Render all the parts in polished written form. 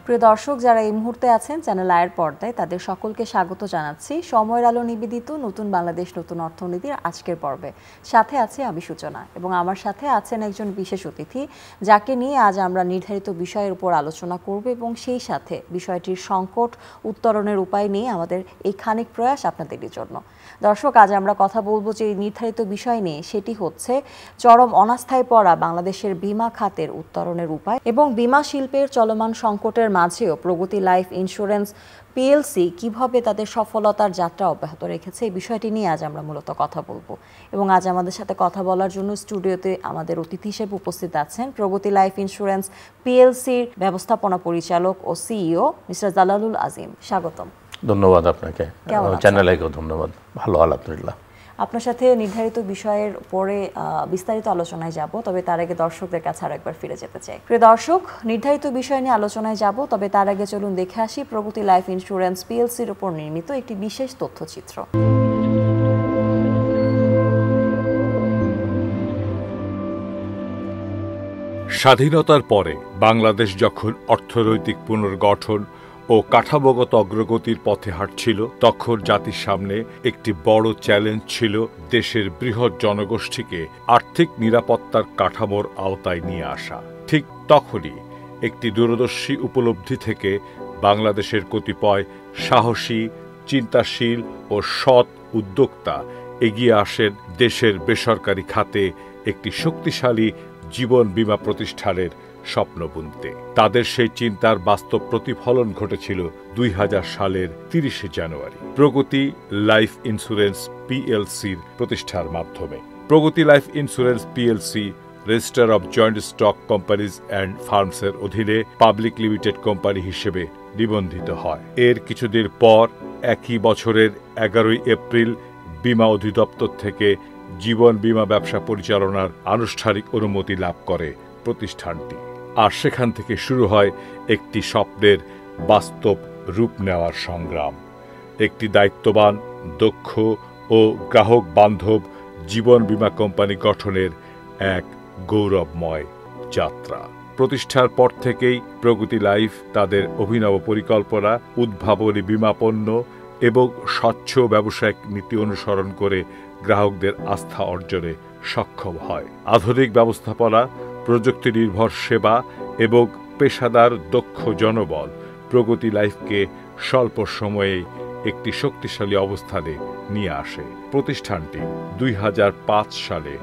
প্রিয় দর্শক, যারা এই মুহূর্তে আছেন চ্যানেল আয়ের পর্দায়, তাদের সকলকে স্বাগত জানাচ্ছি সময়ের আলো নিবেদিত নতুন বাংলাদেশ নতুন অর্থনীতির আজকের পর্বে। সাথে আছে আমি সূচনা এবং আমার সাথে আছেন একজন বিশেষ অতিথি, যাকে নিয়ে আজ আমরা নির্ধারিত বিষয়ের উপর আলোচনা করব এবং সেই সাথে বিষয়টির সংকট উত্তরণের উপায় নিয়ে আমাদের এই খানিক প্রয়াস আপনাদেরই জন্য। দর্শক, আজ আমরা কথা বলবো যে নির্ধারিত বিষয় নিয়ে, সেটি হচ্ছে চরম অনাস্থায় পড়া বাংলাদেশের বীমা খাতের উত্তরণের উপায় এবং বীমা শিল্পের চলমান সংকটের মাঝেও প্রগতি লাইফ ইন্স্যুরেন্স পিএলসি কিভাবে তাদের সফলতার যাত্রা অব্যাহত রেখেছে, এই বিষয়টি নিয়ে আজ আমরা মূলত কথা বলবো। এবং আজ আমাদের সাথে কথা বলার জন্য স্টুডিওতে আমাদের অতিথি হিসেবে উপস্থিত আছেন প্রগতি লাইফ ইন্স্যুরেন্স পিএলসির ব্যবস্থাপনা পরিচালক ও সিইও মিস্টার জালালুল আজিম। স্বাগতম। ধন্যবাদ আপনাকে, চ্যানেলকেও ধন্যবাদ। ভালো, আলহামদুলিল্লাহ। আপনার সাথে নির্ধারিত বিষয়ের পরে বিস্তারিত আলোচনায় যাব, তবে তার আগে দর্শকদের কাছে আরো একবার ফিরে যেতে চাই। প্রিয় দর্শক, নির্ধারিত বিষয় নিয়ে আলোচনায় যাব, তবে তার আগে চলুন দেখে আসি প্রগতি লাইফ ইন্স্যুরেন্স পিএলসির উপর নির্মিত একটি বিশেষ তথ্যচিত্র। স্বাধীনতার পরে বাংলাদেশ যখন অর্থনৈতিক পুনর্গঠন ও কাঠামোগত অগ্রগতির পথে হাঁটছিল, তখন জাতির সামনে একটি বড় চ্যালেঞ্জ ছিল দেশের বৃহৎ জনগোষ্ঠীকে আর্থিক নিরাপত্তার কাঠামোর আওতায় নিয়ে আসা। ঠিক তখনই একটি দূরদর্শী উপলব্ধি থেকে বাংলাদেশের কতিপয় সাহসী, চিন্তাশীল ও সৎ উদ্যোক্তা এগিয়ে আসেন দেশের বেসরকারি খাতে একটি শক্তিশালী জীবন বীমা প্রতিষ্ঠানের স্বপ্ন বুনতে। তাদের সেই চিন্তার বাস্তব প্রতিফলন ঘটেছিল 2000 সালের 30 জানুয়ারি প্রগতি লাইফ ইন্স্যুরেন্স পিএলসির প্রতিষ্ঠার মাধ্যমে। Pragati life insurance PLC register of joint stock companies and ফার্মসের অধীনে পাবলিক লিমিটেড কোম্পানি হিসেবে নিবন্ধিত হয়। এর কিছুদিন পর একই বছরের 11 এপ্রিল বীমা অধিদপ্তর থেকে জীবন বীমা ব্যবসা পরিচালনার আনুষ্ঠানিক অনুমতি লাভ করে প্রতিষ্ঠানটি। আর সেখান থেকে শুরু হয় একটি স্বপ্নের বাস্তব রূপ নেওয়ার সংগ্রাম, একটি দায়িত্ববান, দক্ষ ও গ্রাহক বান্ধব জীবন বীমা কোম্পানি গঠনের এক গৌরবময় যাত্রা। প্রতিষ্ঠার পর থেকেই প্রগতি লাইফ তাদের অভিনব পরিকল্পনা, উদ্ভাবনী বীমা পণ্য এবং স্বচ্ছ ব্যবসায়িক নীতি অনুসরণ করে গ্রাহকদের আস্থা অর্জনে সক্ষম হয়। আধুনিক ব্যবস্থাপনা, প্রযুক্তি নির্ভর সেবা এবং পেশাদার দক্ষ জনবল প্রগতি লাইফকে স্বল্প সময়ে একটি শক্তিশালী অবস্থানে নিয়ে আসে। প্রতিষ্ঠানটি 2005 সালে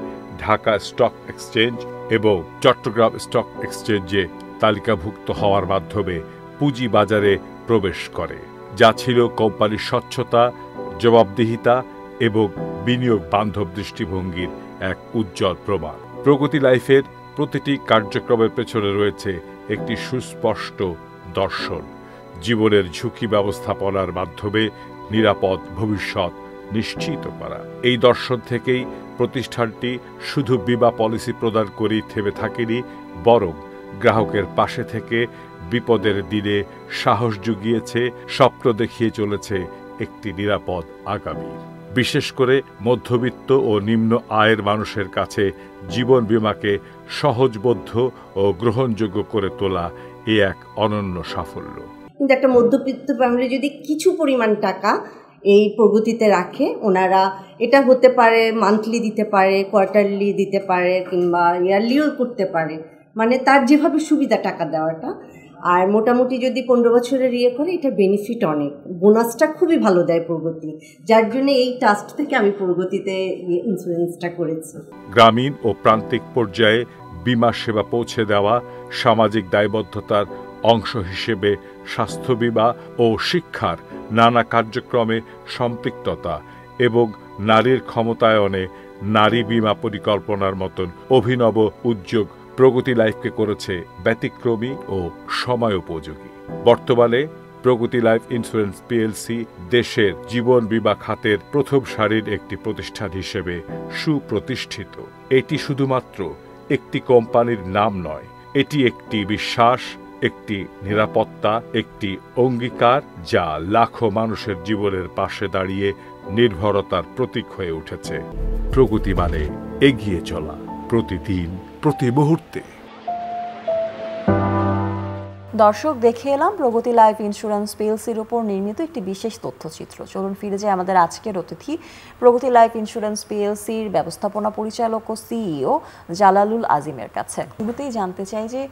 ঢাকা স্টক এক্সচেঞ্জ এবং চট্টগ্রাম স্টক এক্সচেঞ্জে তালিকাভুক্ত হওয়ার মাধ্যমে পুঁজি বাজারে প্রবেশ করে, যা ছিল কোম্পানির স্বচ্ছতা, জবাবদিহিতা এবং বিনিয়োগ বান্ধব দৃষ্টিভঙ্গির এক উজ্জ্বল প্রমাণ। প্রগতি লাইফের প্রতিটি কার্যক্রমের পেছনে রয়েছে একটি সুস্পষ্ট দর্শন: জীবনের ঝুঁকি ব্যবস্থাপনার মাধ্যমে নিরাপদ ভবিষ্যৎ নিশ্চিত করা। এই দর্শন থেকেই প্রতিষ্ঠানটি শুধু বীমা পলিসি প্রদান করেই থেমে থাকেনি, বরং গ্রাহকের পাশে থেকে বিপদের দিনে সাহস জুগিয়েছে, স্বপ্ন দেখিয়ে চলেছে একটি নিরাপদ আগামী। বিশেষ করে মধ্যবিত্ত ও নিম্ন আয়ের মানুষের কাছে জীবন বীমাকে সহজবোধ্য ও গ্রহণযোগ্য করে তোলা এ এক অনন্য সাফল্য। কিন্তু একটা মধ্যবিত্ত ফ্যামিলি যদি কিছু পরিমাণ টাকা এই প্রগতিতে রাখে, ওনারা এটা হতে পারে মান্থলি দিতে পারে, কোয়ার্টারলি দিতে পারে, কিংবা ইয়ারলিও করতে পারে, মানে তার যেভাবে সুবিধা টাকা দেওয়াটা। আর মোটামুটি যদি 15 বছরের করে, এটা বেনিফিট অনেক, বোনাসটা খুবই ভালো দেয় প্রগতি, যার জন্য এই ট্রাস্ট থেকে আমি প্রগতিতে ইন্স্যুরেন্সটা করেছি। গ্রামীণ ও প্রান্তিক পর্যায়ে বীমা সেবা পৌঁছে দেওয়া, সামাজিক দায়বদ্ধতার অংশ হিসেবে স্বাস্থ্য বীমা ও শিক্ষার নানা কার্যক্রমে সম্পৃক্ততা এবং নারীর ক্ষমতায়নে নারী বীমা পরিকল্পনার মতন অভিনব উদ্যোগ প্রগতি লাইফকে করেছে ব্যতিক্রমী ও সময়োপযোগী। বর্তমানে প্রগতি লাইফ ইন্স্যুরেন্স পিএলসি দেশের জীবন বীমা খাতের প্রথম সারির একটি প্রতিষ্ঠান হিসেবে সুপ্রতিষ্ঠিত। এটি শুধুমাত্র একটি কোম্পানির নাম নয়, এটি একটি বিশ্বাস, একটি নিরাপত্তা, একটি অঙ্গীকার যা লাখো মানুষের জীবনের পাশে দাঁড়িয়ে নির্ভরতার প্রতীক হয়ে উঠেছে। প্রগতি মানে এগিয়ে চলা, প্রতিদিন, প্রতি মুহূর্তে। দর্শক, দেখে এলাম প্রগতি লাইফ ইন্স্যুরেন্স পিএলসির উপর নির্মিত একটি বিশেষ তথ্যচিত্র। চলুন ফিরে যাই আমাদের আজকের অতিথি প্রগতি লাইফ ইন্স্যুরেন্স পিএলসির ব্যবস্থাপনা পরিচালক ও সিইও জালালুল আজিমের কাছে। শুরুতেই জানতে চাই যে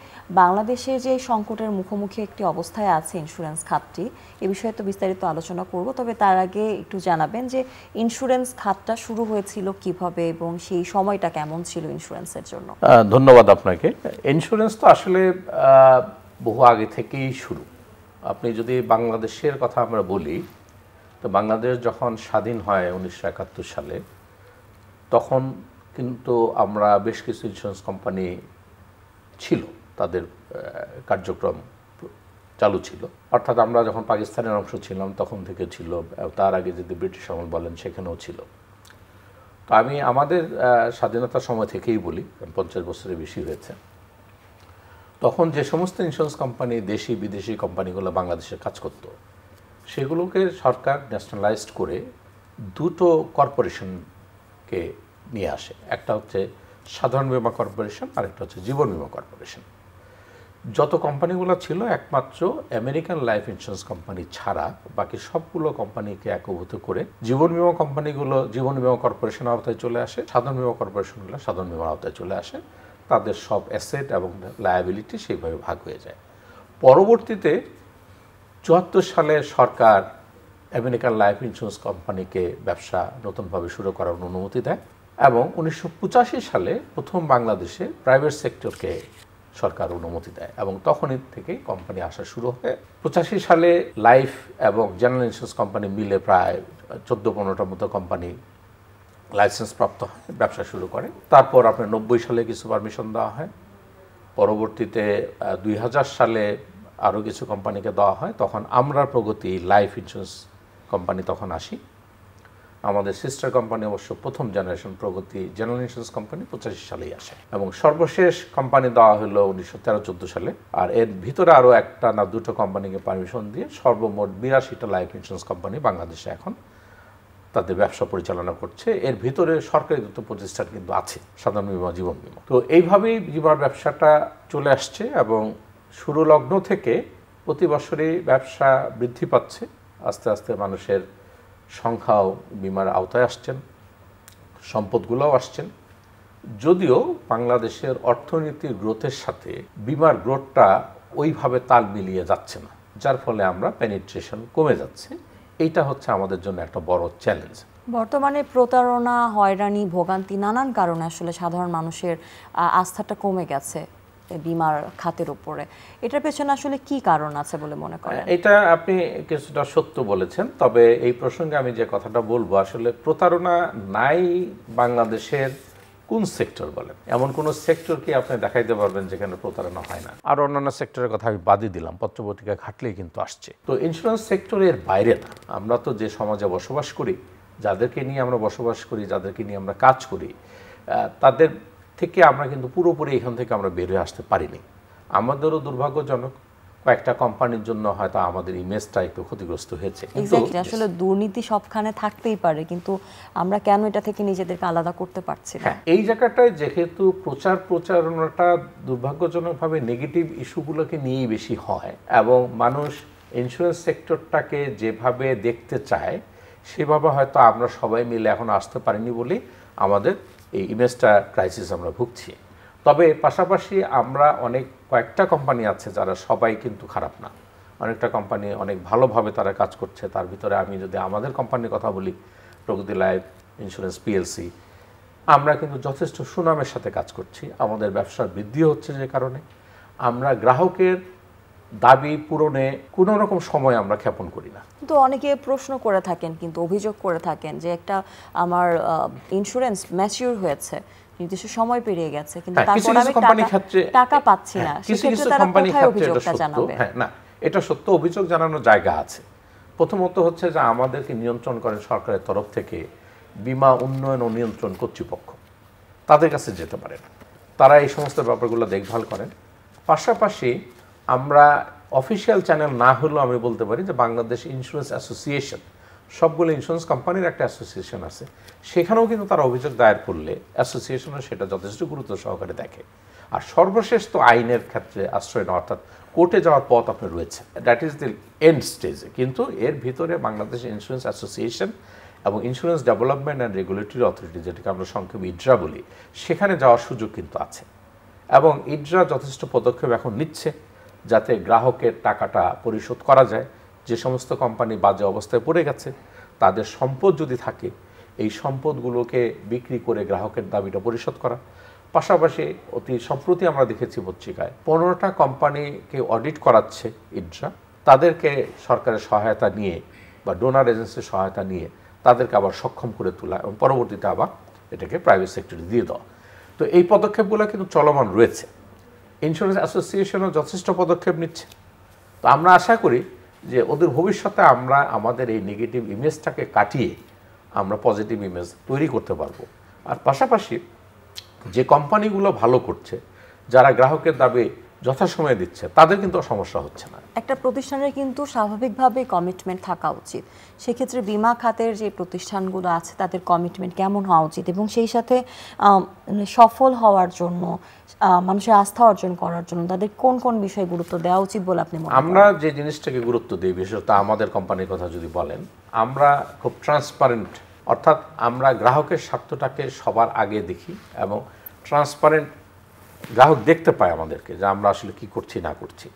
বাংলাদেশের যে সংকটের মুখোমুখি একটি অবস্থায় আছে ইন্স্যুরেন্স খাতটি, এ বিষয়ে তো বিস্তারিত আলোচনা করব, তবে তার আগে একটু জানাবেন যে ইন্স্যুরেন্স খাতটা শুরু হয়েছিল কিভাবে এবং সেই সময়টা কেমন ছিল ইন্স্যুরেন্সের জন্য? ধন্যবাদ আপনাকে। ইন্স্যুরেন্স তো আসলে বহু আগে থেকেই শুরু। আপনি যদি বাংলাদেশের কথা আমরা বলি, তো বাংলাদেশ যখন স্বাধীন হয় 1971 সালে, তখন কিন্তু আমরা বেশ কিছু ইন্স্যুরেন্স কোম্পানি ছিল, তাদের কার্যক্রম চালু ছিল। অর্থাৎ আমরা যখন পাকিস্তানের অংশ ছিলাম তখন থেকে ছিল, তার আগে যদি ব্রিটিশ আমল বলেন সেখানেও ছিল। তো আমি আমাদের স্বাধীনতার সময় থেকেই বলি, 50 বছরের বেশি হয়েছে। তখন যে সমস্ত ইন্স্যুরেন্স কোম্পানি, দেশি বিদেশি কোম্পানিগুলো বাংলাদেশে কাজ করত, সেগুলোকে সরকার ন্যাশনালাইজড করে দুটো কর্পোরেশনকে নিয়ে আসে। একটা হচ্ছে সাধারণ বীমা কর্পোরেশন, আরেকটা হচ্ছে জীবন বীমা কর্পোরেশন। যত কোম্পানিগুলো ছিল একমাত্র আমেরিকান লাইফ ইন্স্যুরেন্স কোম্পানি ছাড়া বাকি সবগুলো কোম্পানিকে একীভূত করে জীবন বীমা কোম্পানিগুলো জীবন বীমা কর্পোরেশনের আওতায় চলে আসে, সাধারণ বীমা কর্পোরেশনগুলো সাধারণ বীমার আওতায় চলে আসে। তাদের সব অ্যাসেট এবং লায়াবিলিটি সেইভাবে ভাগ হয়ে যায়। পরবর্তীতে 74 সালে সরকার আমেরিকান লাইফ ইন্স্যুরেন্স কোম্পানিকে ব্যবসা নতুনভাবে শুরু করার অনুমতি দেয় এবং 1985 সালে প্রথম বাংলাদেশে প্রাইভেট সেক্টরকে সরকার অনুমতি দেয় এবং তখনই থেকে কোম্পানি আসা শুরু হয়। 85 সালে লাইফ এবং জেনারেল ইন্স্যুরেন্স কোম্পানি মিলে প্রায় 14-15টার মতো কোম্পানি লাইসেন্স প্রাপ্ত হয়, ব্যবসা শুরু করে। তারপর আপনার 90 সালে কিছু পারমিশন দেওয়া হয়। পরবর্তীতে 2000 সালে আরও কিছু কোম্পানিকে দেওয়া হয়। তখন আমরা প্রগতি লাইফ ইন্স্যুরেন্স কোম্পানি তখন আসি। আমাদের সিস্টার কোম্পানি অবশ্য প্রথম জেনারেশন প্রগতি জেনারেল ইন্স্যুরেন্স কোম্পানি 85 সালেই আসে এবং সর্বশেষ কোম্পানি দেওয়া হলো 1913-14 সালে। আর এর ভিতরে আরও একটা না দুটো কোম্পানিকে পারমিশন দিয়ে সর্বমোট 82টা লাইফ ইন্স্যুরেন্স কোম্পানি বাংলাদেশে এখন তাদের ব্যবসা পরিচালনা করছে। এর ভিতরে সরকারি দুটো প্রতিষ্ঠান কিন্তু আছে, সাধারণ বীমা, জীবন বীমা। তো এইভাবেই বিমার ব্যবসাটা চলে আসছে এবং শুরু লগ্ন থেকে প্রতি বছরই ব্যবসা বৃদ্ধি পাচ্ছে। আস্তে আস্তে মানুষের সংখ্যাও বিমার আওতায় আসছেন, সম্পদগুলোও আসছেন। যদিও বাংলাদেশের অর্থনীতির গ্রোথের সাথে বিমার গ্রোথটা ওইভাবে তাল মিলিয়ে যাচ্ছে না, যার ফলে আমরা পেনিট্রেশন কমে যাচ্ছে। এইটা হচ্ছে আমাদের জন্য একটা বড় চ্যালেঞ্জ। বর্তমানে প্রতারণা, হয়রানি, ভোগান্তি নানান কারণে আসলে সাধারণ মানুষের আস্থাটা কমে গেছে বিমার খাতের উপরে। এটার পেছনে আসলে কি কারণ আছে বলে মনে করেন? এটা আপনি কিছুটা সত্য বলেছেন, তবে এই প্রসঙ্গে আমি যে কথাটা বলবো, আসলে প্রতারণা নাই বাংলাদেশের কোন সেক্টর বলেন, এমন কোন সেক্টর কি আপনি দেখাইতে পারবেন যেখানে প্রতারণা হয় না? আর অন্যান্য সেক্টরের কথা আমি বাদই দিলাম, পত্রপত্রিকা ঘাটলেই কিন্তু আসছে। তো ইন্স্যুরেন্স সেক্টরের বাইরে না, আমরা তো যে সমাজে বসবাস করি, যাদেরকে নিয়ে আমরা বসবাস করি, যাদেরকে নিয়ে আমরা কাজ করি, তাদের থেকে আমরা কিন্তু পুরোপুরি এখান থেকে আমরা বের হয়ে আসতে পারিনি। আমাদেরও দুর্ভাগ্যজনক, কয়েকটা কোম্পানির জন্য হয়তো আমাদের ইমেজটা একটু ক্ষতিগ্রস্ত হয়েছে। আসলে দুর্নীতি সবখানে থাকতেই পারে, কিন্তু আমরা কেন এটা থেকে নিজেদেরকে আলাদা করতে পারছি না? এই জায়গাটায় যেহেতু প্রচারণাটা দুর্ভাগ্যজনকভাবে নেগেটিভ ইস্যুগুলোকে নিয়েই বেশি হয় এবং মানুষ ইন্স্যুরেন্স সেক্টরটাকে যেভাবে দেখতে চায় সেভাবে হয়তো আমরা সবাই মিলে এখন আসতে পারিনি বলে আমাদের এই ইমেজটা ক্রাইসিস আমরা ভুগছি। তবে পাশাপাশি আমরা কয়েকটা কোম্পানি আছে যারা সবাই কিন্তু খারাপ না, অনেকটা কোম্পানি অনেক ভালোভাবে তারা কাজ করছে। তার ভিতরে আমি যদি আমাদের কোম্পানির কথা বলি, প্রগতি লাইফ ইন্স্যুরেন্স পিএলসি, আমরা কিন্তু যথেষ্ট সুনামের সাথে কাজ করছি। আমাদের ব্যবসার বৃদ্ধি হচ্ছে যে কারণে আমরা গ্রাহকের দাবি পূরণে কোনো রকম সময় আমরা ক্ষেপণ করি না। কিন্তু অনেকে প্রশ্ন করে থাকেন, কিন্তু অভিযোগ করে থাকেন যে একটা আমার ইন্স্যুরেন্স ম্যাচিউর হয়েছে, নির্দিষ্ট সময় পেরিয়ে গেছে, কিন্তু তারপর আমি টাকা পাচ্ছি না। কিছু কিছু কোম্পানির ক্ষেত্রে এটা সত্য। হ্যাঁ, না, এটা সত্য, অভিযোগ জানানোর জায়গা আছে। প্রথমত হচ্ছে যে আমাদেরকে নিয়ন্ত্রণ করেন সরকারের তরফ থেকে বীমা উন্নয়ন ও নিয়ন্ত্রণ কর্তৃপক্ষ, তাদের কাছে যেতে পারেন, তারা এই সমস্ত ব্যাপারগুলো দেখভাল করেন। পাশাপাশি আমরা অফিসিয়াল চ্যানেল না হলেও আমি বলতে পারি যে বাংলাদেশ ইন্স্যুরেন্স অ্যাসোসিয়েশন, সবগুলো ইন্স্যুরেন্স কোম্পানির একটা অ্যাসোসিয়েশন আছে, সেখানেও কিন্তু তারা অভিযোগ দায়ের করলে অ্যাসোসিয়েশনও সেটা যথেষ্ট গুরুত্ব সহকারে দেখে। আর সর্বশেষ তো আইনের ক্ষেত্রে আশ্রয় নেওয়া, অর্থাৎ কোর্টে যাওয়ার পথ আপনার রয়েছে, দ্যাট ইজ দি এন্ড স্টেজে। কিন্তু এর ভিতরে বাংলাদেশ ইন্স্যুরেন্স অ্যাসোসিয়েশন এবং insurance development and regulatory authority, যেটাকে আমরা সংক্ষেপে ইডরা বলি, সেখানে যাওয়ার সুযোগ কিন্তু আছে। এবং ইডরা যথেষ্ট পদক্ষেপ এখন নিচ্ছে যাতে গ্রাহকের টাকাটা পরিশোধ করা যায়। যে সমস্ত কোম্পানি বাজে অবস্থায় পড়ে গেছে, তাদের সম্পদ যদি থাকে, এই সম্পদগুলোকে বিক্রি করে গ্রাহকের দাবিটা পরিশোধ করা। পাশাপাশি অতি সম্প্রতি আমরা দেখেছি পত্রিকায় 15টা কোম্পানিকে অডিট করাচ্ছে ইডরা, তাদেরকে সরকারের সহায়তা নিয়ে বা ডোনার এজেন্সির সহায়তা নিয়ে তাদেরকে আবার সক্ষম করে তোলা এবং পরবর্তীতে আবার এটাকে প্রাইভেট সেক্টরে দিয়ে দেওয়া। তো এই পদক্ষেপগুলো কিন্তু চলমান রয়েছে। ইন্স্যুরেন্স অ্যাসোসিয়েশনও যথেষ্ট পদক্ষেপ নিচ্ছে। তো আমরা আশা করি যে ওদের ভবিষ্যতে আমরা আমাদের এই নেগেটিভ ইমেজটাকে কাটিয়ে আমরা পজিটিভ ইমেজ তৈরি করতে পারবো। আর পাশাপাশি যে কোম্পানিগুলো ভালো করছে, যারা গ্রাহকের দাবি যথাসময়ে দিচ্ছে, তাদের কিন্তু সমস্যা হচ্ছে না। একটা প্রতিষ্ঠানের কিন্তু স্বাভাবিকভাবে কমিটমেন্ট থাকা উচিত। সেক্ষেত্রে বীমা খাতের যে প্রতিষ্ঠানগুলো আছে তাদের কমিটমেন্ট কেমন হওয়া উচিত, এবং সেই সাথে সফল হওয়ার জন্য, মানুষের আস্থা অর্জন করার জন্য তাদের কোন কোন বিষয়ে গুরুত্ব দেওয়া উচিত বলে আপনি মনে করেন? আমরা যে জিনিসটাকে গুরুত্ব দিই, বিশেষত আমাদের কোম্পানির কথা যদি বলেন, আমরা খুব ট্রান্সপারেন্ট, অর্থাৎ আমরা গ্রাহকের স্বার্থটাকে সবার আগে দেখি এবং ট্রান্সপারেন্ট গ্রাহক দেখতে পায় আমাদেরকে যে আমরা আসলে কি করছি না করছি।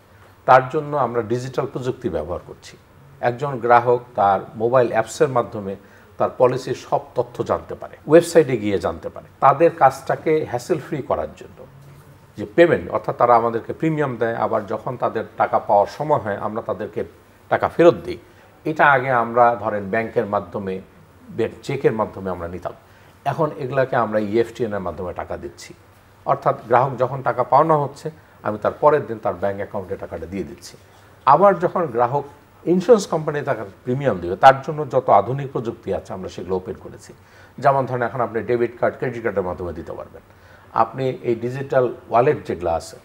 তার জন্য আমরা ডিজিটাল প্রযুক্তি ব্যবহার করছি। একজন গ্রাহক তার মোবাইল অ্যাপসের মাধ্যমে তার পলিসির সব তথ্য জানতে পারে, ওয়েবসাইটে গিয়ে জানতে পারে। তাদের কাজটাকে হ্যাসেল ফ্রি করার জন্য যে পেমেন্ট, অর্থাৎ তারা আমাদেরকে প্রিমিয়াম দেয়, আবার যখন তাদের টাকা পাওয়ার সময় হয় আমরা তাদেরকে টাকা ফেরত দিই। এটা আগে আমরা ধরেন ব্যাংকের মাধ্যমে, চেকের মাধ্যমে আমরা নিতাম, এখন এগুলাকে আমরা EFTN-এর মাধ্যমে টাকা দিচ্ছি। অর্থাৎ গ্রাহক যখন টাকা পাওনা হচ্ছে, আমি তার পরের দিন তার ব্যাঙ্ক অ্যাকাউন্টে টাকাটা দিয়ে দিচ্ছি। আবার যখন গ্রাহক ইন্স্যুরেন্স কোম্পানি তাকে প্রিমিয়াম দেবে, তার জন্য যত আধুনিক প্রযুক্তি আছে আমরা সেগুলো ওপেন করেছি। যেমন ধরেন এখন আপনি ডেবিট কার্ড, ক্রেডিট কার্ডের মাধ্যমে দিতে পারবেন। আপনি এই ডিজিটাল ওয়ালেট যেগুলো আছে,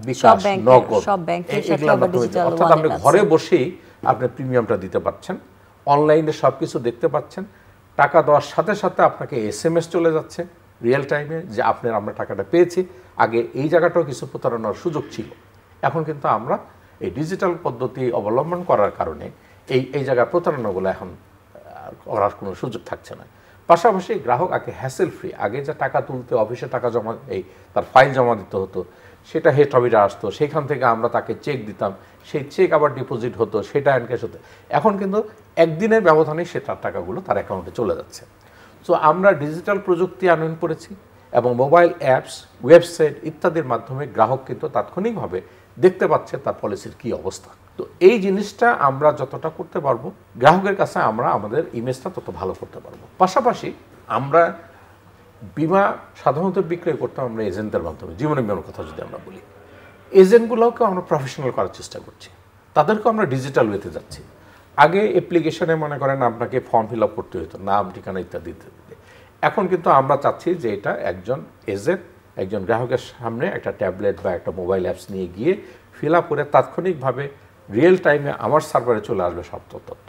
বিকাশ, নগদ, এগুলোর মাধ্যমে, অর্থাৎ আপনি ঘরে বসেই আপনি প্রিমিয়ামটা দিতে পারছেন, অনলাইনে সব কিছু দেখতে পাচ্ছেন। টাকা দেওয়ার সাথে সাথে আপনাকে SMS চলে যাচ্ছে রিয়েল টাইমে যে আমরা টাকাটা পেয়েছি। আগে এই জায়গাটাও কিছু প্রতারণার সুযোগ ছিল, এখন কিন্তু আমরা এই ডিজিটাল পদ্ধতি অবলম্বন করার কারণে এই জায়গার প্রতারণাগুলো এখন করার কোনো সুযোগ থাকছে না। পাশাপাশি গ্রাহক আগে হ্যাসেল ফ্রি, আগে যা টাকা তুলতে অফিসে টাকা জমা, তার ফাইল জমা দিতে হতো, সেটা হেড অফিসে আসতো, সেখান থেকে আমরা তাকে চেক দিতাম, সেই চেক আবার ডিপোজিট হতো, সেটা এনক্যাশ হতো। এখন কিন্তু একদিনের ব্যবধানেই সেটার টাকাগুলো তার অ্যাকাউন্টে চলে যাচ্ছে। সো আমরা ডিজিটাল প্রযুক্তি আনয়ন করেছি এবং মোবাইল অ্যাপস, ওয়েবসাইট ইত্যাদির মাধ্যমে গ্রাহক কিন্তু তাৎক্ষণিকভাবে দেখতে পাচ্ছে তার পলিসির কী অবস্থা। তো এই জিনিসটা আমরা যতটা করতে পারবো, গ্রাহকের কাছে আমরা আমাদের ইমেজটা তত ভালো করতে পারবো। পাশাপাশি আমরা বিমা সাধারণত বিক্রয় করতাম আমরা এজেন্টদের মাধ্যমে। জীবন বিমার কথা যদি আমরা বলি, এজেন্টগুলোকে আমরা প্রফেশনাল করার চেষ্টা করছি, তাদেরকেও আমরা ডিজিটাল ওয়েতে যাচ্ছি। আগে অ্যাপ্লিকেশনে মনে করেন আপনাকে ফর্ম ফিল আপ করতে হতো, নাম, ঠিকানা ইত্যাদি ইত্যাদি। এখন কিন্তু আমরা চাচ্ছি যে এটা একজন এজেন্ট একজন গ্রাহকের সামনে একটা ট্যাবলেট বা একটা মোবাইল অ্যাপস নিয়ে গিয়ে ফিল আপ করে তাৎক্ষণিকভাবে রিয়েল টাইমে আমার সার্ভারে চলে আসবে সব তথ্য,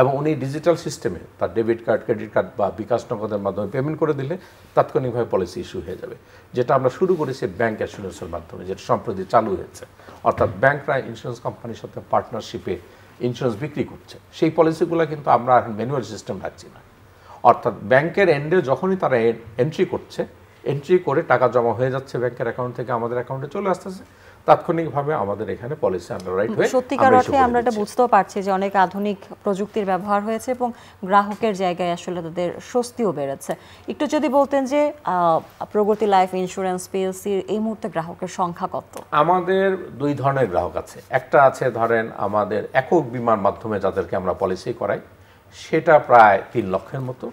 এবং উনি ডিজিটাল সিস্টেমে তার ডেবিট কার্ড, ক্রেডিট কার্ড বা বিকাশ নগদের মাধ্যমে পেমেন্ট করে দিলে তাৎক্ষণিকভাবে পলিসি ইস্যু হয়ে যাবে। যেটা আমরা শুরু করেছি ব্যাংক অ্যাসুরেন্সের মাধ্যমে, যেটা সম্প্রতি চালু হয়েছে। অর্থাৎ ব্যাংকরা ইন্স্যুরেন্স কোম্পানির সাথে পার্টনারশিপে ইন্স্যুরেন্স বিক্রি করছে। সেই পলিসিগুলো কিন্তু আমরা এখন ম্যানুয়াল সিস্টেম রাখছি না। অর্থাৎ ব্যাংকের এন্ডে যখনই তারা এন্ট্রি করছে, এন্ট্রি করে টাকা জমা হয়ে যাচ্ছে ব্যাংকের অ্যাকাউন্ট থেকে আমাদের অ্যাকাউন্টে চলে আসতেছে, তাৎক্ষণিকভাবে আমাদের এখানে পলিসি আন্ডাররাইট হয়ে সত্যিকার অর্থে আমরা এটা বুঝতেও পারছি যে অনেক আধুনিক প্রযুক্তির ব্যবহার হয়েছে এবং গ্রাহকের জায়গায় আসলে তাদের স্বস্তিও বেড়েছে। একটু যদি বলতেন যে প্রগতি লাইফ ইন্স্যুরেন্স পিএলসির এই মুহূর্তে গ্রাহকের সংখ্যা কত? আমাদের দুই ধরনের গ্রাহক আছে। একটা আছে ধরেন আমাদের একক বিমার মাধ্যমে যাদেরকে আমরা পলিসি করাই, সেটা প্রায় 3 লক্ষের মতো।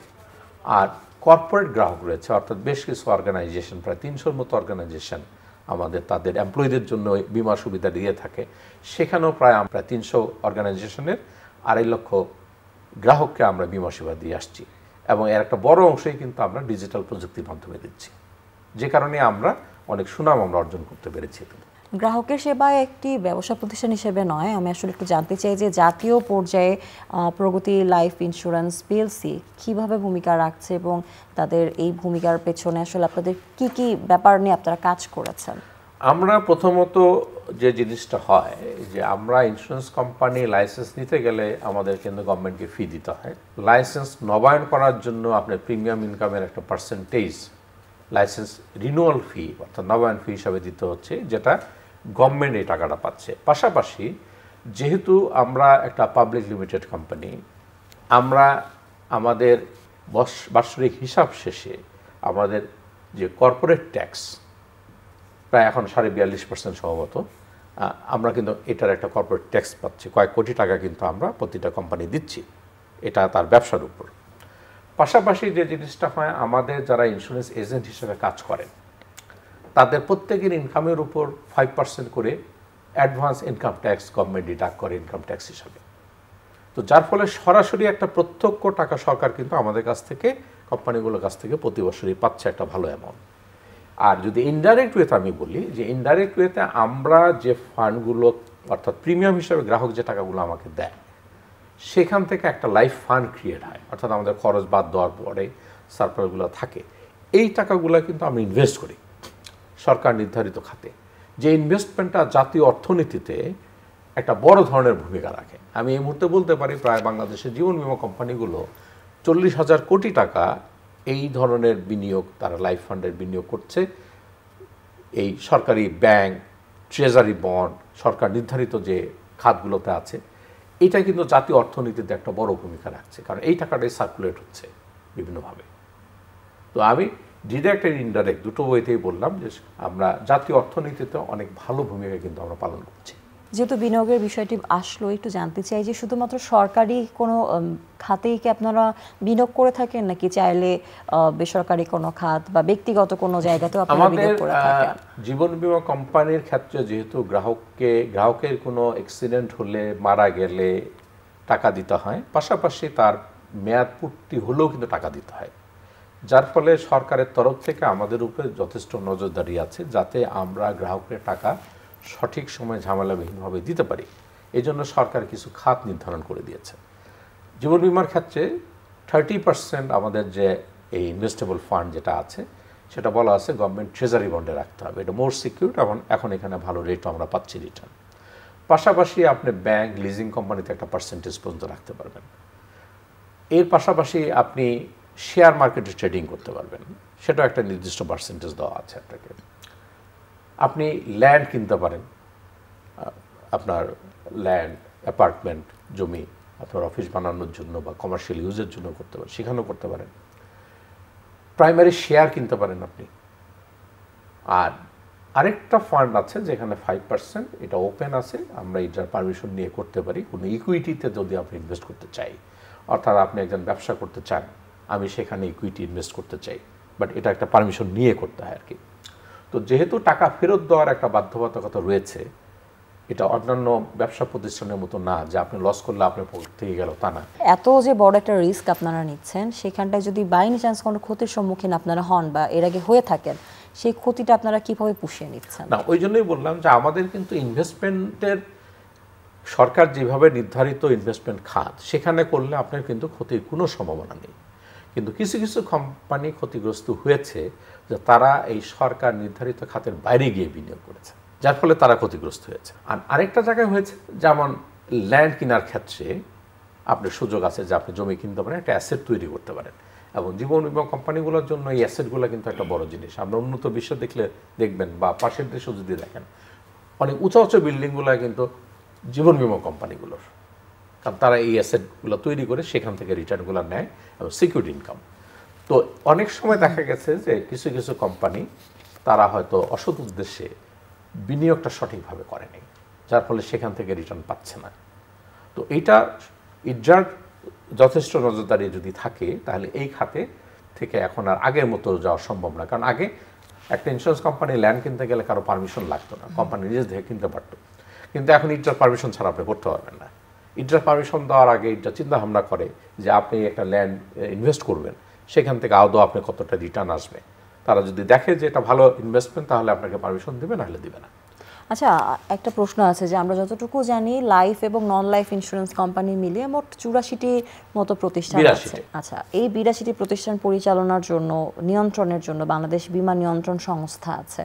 আর কর্পোরেট গ্রাহক রয়েছে, অর্থাৎ বেশ কিছু অর্গানাইজেশন, প্রায় 300-র মতো অর্গানাইজেশন আমাদের তাদের এমপ্লয়ীদের জন্য বিমা সুবিধা দিয়ে থাকে। সেখানেও প্রায় 300 অর্গানাইজেশনের 2.5 লক্ষ গ্রাহককে আমরা বিমা সেবা দিয়ে আসছি, এবং এর একটা বড় অংশই কিন্তু আমরা ডিজিটাল প্রযুক্তির মাধ্যমে দিচ্ছি, যে কারণে আমরা অনেক সুনাম আমরা অর্জন করতে পেরেছি। গ্রাহকের সেবায় একটি ব্যবসা প্রতিষ্ঠান হিসেবে নয়, আমি আসলে একটু জানতে চাই যে জাতীয় পর্যায়ে প্রগতি লাইফ ইন্স্যুরেন্স পিএলসি কিভাবে ভূমিকা রাখছে এবং তাদের এই ভূমিকার পেছনে আসলে আপনাদের কি কি ব্যাপার নিয়ে আপনারা কাজ করেছেন? আমরা প্রথমত যে জিনিসটা হয় যে আমরা ইন্স্যুরেন্স কোম্পানি লাইসেন্স নিতে গেলে আমাদের কিন্তু গভর্নমেন্টকে ফি দিতে হয়। লাইসেন্স নবায়ন করার জন্য আপনার প্রিমিয়াম ইনকামের একটা পার্সেন্টেজ লাইসেন্স রিনিউয়াল ফি অর্থাৎ নবায়ন ফি হিসাবে দিতে হচ্ছে, যেটা গভর্নমেন্ট এই টাকাটা পাচ্ছে। পাশাপাশি যেহেতু আমরা একটা পাবলিক লিমিটেড কোম্পানি, আমরা আমাদের বার্ষিক হিসাব শেষে আমাদের যে কর্পোরেট ট্যাক্স প্রায় এখন 42.5% সম্ভবত, আমরা কিন্তু এটার একটা কর্পোরেট ট্যাক্স পাচ্ছি, কয়েক কোটি টাকা কিন্তু আমরা প্রতিটা কোম্পানি দিচ্ছি, এটা তার ব্যবসার উপর। পাশাপাশি যে জিনিসটা হয়, আমাদের যারা ইন্স্যুরেন্স এজেন্ট হিসেবে কাজ করেন তাদের প্রত্যেকের ইনকামের উপর 5% করে advance income tax government deduct করে ইনকাম ট্যাক্স হিসাবে। তো যার ফলে সরাসরি একটা প্রত্যক্ষ টাকা সরকার কিন্তু আমাদের কাছ থেকে, কোম্পানিগুলোর কাছ থেকে প্রতি বছরই পাচ্ছে একটা ভালো অ্যামাউন্ট। আর যদি ইনডাইরেক্ট ওয়েতে আমি বলি যে ইনডাইরেক্ট ওয়েতে আমরা যে ফান্ডগুলো অর্থাৎ প্রিমিয়াম হিসাবে গ্রাহক যে টাকাগুলো আমাকে দেয় সেখান থেকে একটা লাইফ ফান্ড ক্রিয়েট হয়, অর্থাৎ আমাদের খরচ বাদ দেওয়ার পরে সারপ্লাসগুলো থাকে। এই টাকাগুলো কিন্তু আমরা ইনভেস্ট করি সরকার নির্ধারিত খাতে, যে ইনভেস্টমেন্টটা জাতীয় অর্থনীতিতে একটা বড় ধরনের ভূমিকা রাখে। আমি এই মুহূর্তে বলতে পারি প্রায় বাংলাদেশের জীবন বীমা কোম্পানিগুলো 40,000 কোটি টাকা এই ধরনের বিনিয়োগ, তারা লাইফ ফান্ডের বিনিয়োগ করছে। এই সরকারি ব্যাংক, ট্রেজারি বন্ড, সরকার নির্ধারিত যে খাতগুলোতে আছে, এটা কিন্তু জাতীয় অর্থনীতিতে একটা বড় ভূমিকা রাখছে, কারণ এই টাকাটাই সার্কুলেট হচ্ছে বিভিন্নভাবে। তো আমি ডিরেক্ট আর ইনডাইরেক্ট দুটো ওয়েতেই বললাম যে আমরা জাতীয় অর্থনীতিতে অনেক ভালো ভূমিকা কিন্তু আমরা পালন করছি। যেহেতু বিনিয়োগের বিষয়টি আসলো, একটু জানতে চাই যে শুধুমাত্র সরকারি কোনো খাতেই কি আপনারা বিনিয়োগ করে থাকেন, নাকি চাইলে বেসরকারি কোনো খাত বা ব্যক্তিগত কোনো জায়গাতেও আপনারা বিনিয়োগ করে থাকেন? জীবন বীমা কোম্পানির ক্ষেত্রে যেহেতু গ্রাহকের কোনো অ্যাক্সিডেন্ট হলে, মারা গেলে টাকা দিতে হয়, পাশাপাশি তার মেয়াদ পূর্তি হলেও কিন্তু টাকা দিতে হয়, যার ফলে সরকারের তরফ থেকে আমাদের উপরে যথেষ্ট নজরদারি আছে যাতে আমরা গ্রাহকের টাকা সঠিক সময়ে ঝামেলাবিহীনভাবে দিতে পারি। এই জন্য সরকার কিছু খাত নির্ধারণ করে দিয়েছে। জীবন বীমার ক্ষেত্রে 30% আমাদের যে এই ইনভেস্টেবল ফান্ড যেটা আছে সেটা বলা আছে গভর্নমেন্ট ট্রেজারি বন্ডে রাখতে হবে, এটা মোর সিকিউর, এখন এখানে ভালো রেটও আমরা পাচ্ছি রিটার্ন। পাশাপাশি আপনি ব্যাংক, লিজিং কোম্পানিতে একটা পার্সেন্টেজ পর্যন্ত রাখতে পারবেন। এর পাশাপাশি আপনি শেয়ার মার্কেটে ট্রেডিং করতে পারবেন, সেটাও একটা নির্দিষ্ট পার্সেন্টেজ দেওয়া আছে আপনাকে। আপনি ল্যান্ড কিনতে পারেন, আপনার ল্যান্ড, অ্যাপার্টমেন্ট, জমি আপনার অফিস বানানোর জন্য বা কমার্শিয়াল ইউজের জন্য করতে পারেন, সেখানেও করতে পারেন। প্রাইমারি শেয়ার কিনতে পারেন আপনি। আর আরেকটা ফান্ড আছে যেখানে 5%, এটা ওপেন আছে, আমরা এটার পারমিশন নিয়ে করতে পারি কোনো ইকুইটিতে যদি আপনি ইনভেস্ট করতে চাই, অর্থাৎ আপনি একজন ব্যবসা করতে চান, আমি সেখানে ইকুইটি ইনভেস্ট করতে চাই, বাট এটা একটা পারমিশন নিয়ে করতে হয় আর কি। তো যেহেতু টাকা ফেরত দেওয়ার একটা বাধ্যবাধকতা রয়েছে, এটা অন্যান্য ব্যবসা প্রতিষ্ঠানের মতো না যে আপনি লস করলে আপনার পকেট থেকে গেল, তা না। এত যে বড় একটা রিস্ক আপনারা নিচ্ছেন, সেখানটায় যদি বাই এনি চান্স কোনো ক্ষতির সম্মুখীন আপনারা হন বা এর আগে হয়ে থাকেন, সেই ক্ষতিটা আপনারা কিভাবে পুষিয়ে নিচ্ছেন? না, ওই জন্যই বললাম যে আমাদের কিন্তু ইনভেস্টমেন্টের সরকার যেভাবে নির্ধারিত ইনভেস্টমেন্ট খাত, সেখানে করলে আপনার কিন্তু ক্ষতির কোনো সম্ভাবনা নেই। কিন্তু কিছু কিছু কোম্পানি ক্ষতিগ্রস্ত হয়েছে যে তারা এই সরকার নির্ধারিত খাতের বাইরে গিয়ে বিনিয়োগ করেছে, যার ফলে তারা ক্ষতিগ্রস্ত হয়েছে। আর আরেকটা জায়গায় হয়েছে, যেমন ল্যান্ড কেনার ক্ষেত্রে আপনার সুযোগ আছে যে আপনি জমি কিনতে পারেন, একটা অ্যাসেট তৈরি করতে পারেন, এবং জীবন বীমা কোম্পানিগুলোর জন্য এই অ্যাসেটগুলো কিন্তু একটা বড় জিনিস। আমরা উন্নত বিশ্ব দেখবেন বা পাশের দেশেও যদি দেখেন, অনেক উঁচু উঁচু বিল্ডিংগুলো কিন্তু জীবন বীমা কোম্পানিগুলোর, কারণ তারা এই অ্যাসেটগুলো তৈরি করে সেখান থেকে রিটার্নগুলো নেয় এবং সিকিউর ইনকাম। তো অনেক সময় দেখা গেছে যে কিছু কিছু কোম্পানি তারা হয়তো অসৎ উদ্দেশ্যে বিনিয়োগটা সঠিকভাবে করেনি, যার ফলে সেখান থেকে রিটার্ন পাচ্ছে না। তো এইটা ইজার যথেষ্ট নজরদারি যদি থাকে, তাহলে এই খাতে থেকে এখন আর আগের মতো যাওয়া সম্ভব না। কারণ আগে একটা ইন্স্যুরেন্স কোম্পানি ল্যান্ড কিনতে গেলে কারো পারমিশন লাগতো না, কোম্পানি নিজে থেকে কিনতে পারতো। কিন্তু এখন ইজার পারমিশন ছাড়া আপনি করতে পারবেন না। ইজার পারমিশন দেওয়ার আগে ইজার চিন্তা ভাবনা করে যে আপনি একটা ল্যান্ড ইনভেস্ট করবেন, সেখান থেকে আদৌ আপনি কতটা রিটার্ন আসবে। তারা যদি দেখে যে এটা ভালো ইনভেস্টমেন্ট, তাহলে আপনাকে পারমিশন দেবে, নাহলে দেবে না। আচ্ছা, একটা প্রশ্ন আছে যে আমরা যতটুকু জানি লাইফ এবং নন লাইফ ইন্স্যুরেন্স কোম্পানি মিলিয়ে মোট ৮৪টি মতো প্রতিষ্ঠান আছে। আচ্ছা, এই ৮২টি প্রতিষ্ঠান পরিচালনার জন্য, নিয়ন্ত্রণের জন্য বাংলাদেশ বীমা নিয়ন্ত্রণ সংস্থা আছে,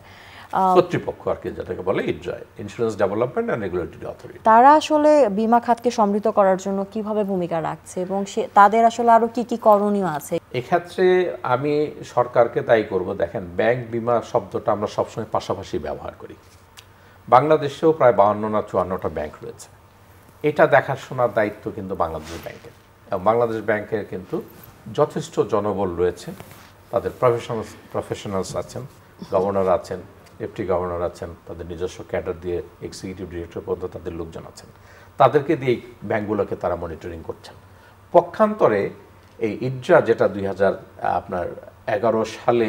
কর্তৃপক্ষ আর কি, যেটাকে বলে IDRA, insurance development and regulatory authority. তারা আসলে বীমা খাতকে সমৃদ্ধ করার জন্য কিভাবে ভূমিকা রাখছে এবং তাদের আসলে আরো কি কি করণীয় আছে? এক্ষেত্রে আমি সরকারকে তাই করব। দেখেন, ব্যাংক বিমা শব্দটা আমরা সবসময় পাশাপাশি ব্যবহার করি। বাংলাদেশেও প্রায় 52 না 54টা ব্যাংক রয়েছে। এটা দেখাশোনার দায়িত্ব কিন্তু বাংলাদেশ ব্যাংকের, এবং বাংলাদেশ ব্যাংকের কিন্তু যথেষ্ট জনবল রয়েছে, তাদের প্রফেশনালস আছেন, গভর্নর আছেন, ডেপুটি গভর্নর আছেন, তাদের নিজস্ব ক্যাডার দিয়ে এক্সিকিউটিভ ডিরেক্টর পর্যন্ত তাদের লোকজন আছেন, তাদেরকে দিয়ে ব্যাংকগুলোকে তারা মনিটরিং করছেন। পক্ষান্তরে এই ইড্রা, যেটা 2011 সালে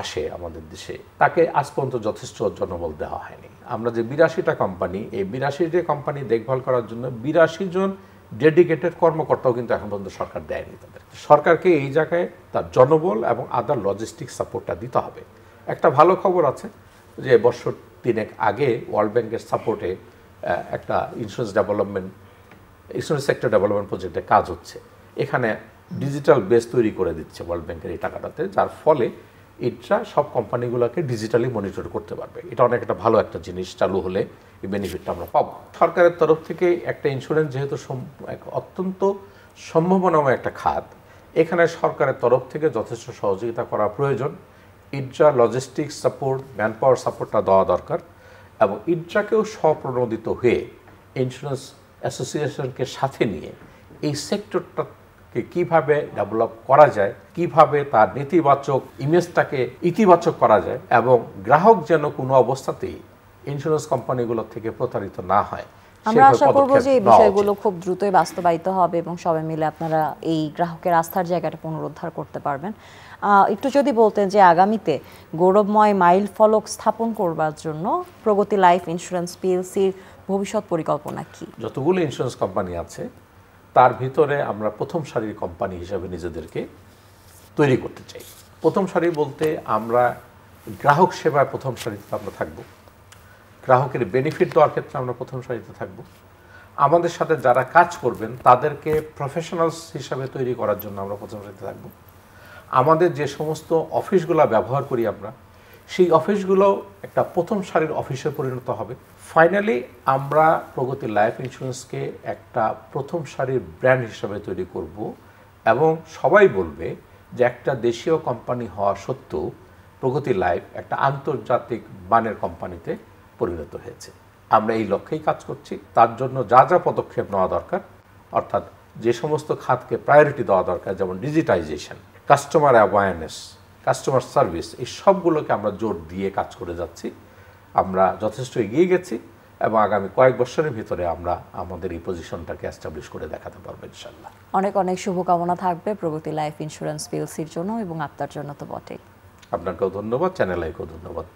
আসে আমাদের দেশে, তাকে আজ পর্যন্ত যথেষ্ট জনবল দেওয়া হয়নি। আমরা যে 82টা কোম্পানি, এই 82টা কোম্পানি দেখভাল করার জন্য 82 জন ডেডিকেটেড কর্মকর্তাও কিন্তু এখন পর্যন্ত সরকার দেয়নি তাদের। সরকারকে এই জায়গায় তার জনবল এবং আদার লজিস্টিক সাপোর্টটা দিতে হবে। একটা ভালো খবর আছে যে বছর 3 আগে ওয়ার্ল্ড ব্যাংকের সাপোর্টে একটা ইন্স্যুরেন্স সেক্টর ডেভেলপমেন্ট প্রজেক্টে কাজ হচ্ছে। এখানে ডিজিটাল বেস তৈরি করে দিচ্ছে ওয়ার্ল্ড ব্যাংকের এই টাকাটাতে, যার ফলে এটা সব কোম্পানিগুলোকে ডিজিটালি মনিটর করতে পারবে। এটা অনেক একটা ভালো একটা জিনিস, চালু হলে এই বেনিফিটটা আমরা পাবো। সরকারের তরফ থেকে একটা ইন্স্যুরেন্স যেহেতু অত্যন্ত সম্ভাবনাময় একটা খাত, এখানে সরকারের তরফ থেকে যথেষ্ট সহযোগিতা করা প্রয়োজন। ইড্রা লজিস্টিক্স সাপোর্ট, ম্যান পাওয়ার সাপোর্টটা দেওয়া দরকার, এবং ইড্রাকেও স্বপ্রণোদিত হয়ে ইন্স্যুরেন্স অ্যাসোসিয়েশনকে সাথে নিয়ে এই সেক্টরটাকে কিভাবে ডেভেলপ করা যায়, কিভাবে তার নেতিবাচক ইমেজটাকে ইতিবাচক করা যায়, এবং গ্রাহক যেন কোনো অবস্থাতেই ইন্স্যুরেন্স কোম্পানিগুলো থেকে প্রতারিত না হয়। আমরা আশা করব যে এই বিষয়গুলো খুব দ্রুতই বাস্তবায়িত হবে এবং সবাই মিলে আপনারা এই গ্রাহকের আস্থার জায়গাটা পুনরুদ্ধার করতে পারবেন। একটু যদি বলতেন যে আগামীতে গৌরবময় মাইল ফলক স্থাপন করবার জন্য প্রগতি লাইফ ইন্স্যুরেন্স পিএলসির ভবিষ্যৎ পরিকল্পনা কি? যতগুলো ইন্স্যুরেন্স কোম্পানি আছে তার ভিতরে আমরা প্রথম সারির কোম্পানি হিসাবে নিজেদেরকে তৈরি করতে চাই। প্রথম সারি বলতে আমরা গ্রাহক সেবায় প্রথম সারিতে আমরা থাকব, গ্রাহকের বেনিফিট দেওয়ার ক্ষেত্রে আমরা প্রথম সারিতে থাকব, আমাদের সাথে যারা কাজ করবেন তাদেরকে প্রফেশনালস হিসাবে তৈরি করার জন্য আমরা প্রথম সারিতে থাকব। আমাদের যে সমস্ত অফিসগুলো ব্যবহার করি আমরা, সেই অফিসগুলো একটা প্রথম সারির অফিসে পরিণত হবে। ফাইনালি আমরা প্রগতি লাইফ ইন্স্যুরেন্সকে একটা প্রথম সারির ব্র্যান্ড হিসাবে তৈরি করব, এবং সবাই বলবে যে একটা দেশীয় কোম্পানি হওয়া সত্ত্বেও প্রগতি লাইফ একটা আন্তর্জাতিক মানের কোম্পানিতে পরিণত হয়েছে। আমরা এই লক্ষ্যেই কাজ করছি। তার জন্য যা যা পদক্ষেপ নেওয়া দরকার, অর্থাৎ যে সমস্ত খাতকে প্রায়োরিটি দেওয়া দরকার, যেমন digitisation, customer awareness, customer service, এই সবগুলোকে আমরা জোর দিয়ে কাজ করে যাচ্ছি। আমরা যথেষ্ট এগিয়ে গেছি, এবং আগামী কয়েক বছরের ভিতরে আমরা আমাদের এই পজিশনটাকে এস্টাবলিশ করে দেখাতে পারবো ইনশাআল্লাহ। অনেক অনেক শুভকামনা থাকবে প্রগতি লাইফ ইন্স্যুরেন্স পিএলসির জন্য, এবং আপনার জন্য তো বটেই। আপনাকেও ধন্যবাদ, চ্যানেল আইকেও ধন্যবাদ।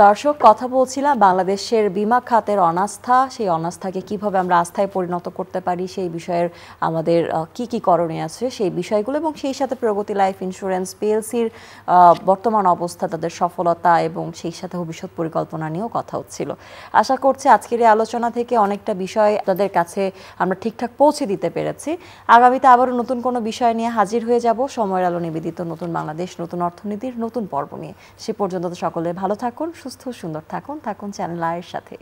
দর্শক, কথা বলছিলাম বাংলাদেশের বীমা খাতের অনাস্থা, সেই অনাস্থাকে কিভাবে আমরা আস্থায় পরিণত করতে পারি, সেই বিষয়ের আমাদের কি কি করণীয় আছে সেই বিষয়গুলো, এবং সেই সাথে প্রগতি লাইফ ইন্স্যুরেন্স পিএলসির বর্তমান অবস্থা, তাদের সফলতা, এবং সেই সাথে ভবিষ্যৎ পরিকল্পনা নিয়েও কথা হচ্ছিল। আশা করছি আজকের এই আলোচনা থেকে অনেকটা বিষয় তাদের কাছে আমরা ঠিকঠাক পৌঁছে দিতে পেরেছি। আগামীতে আবারও নতুন কোনো বিষয় নিয়ে হাজির হয়ে যাব সময়ের আলো নিবেদিত নতুন বাংলাদেশ নতুন অর্থনীতির নতুন পর্ব নিয়ে। সে পর্যন্ত সকলে ভালো থাকুন, সুস্থ সুন্দর থাকুন চ্যানেল আয়ের সাথে।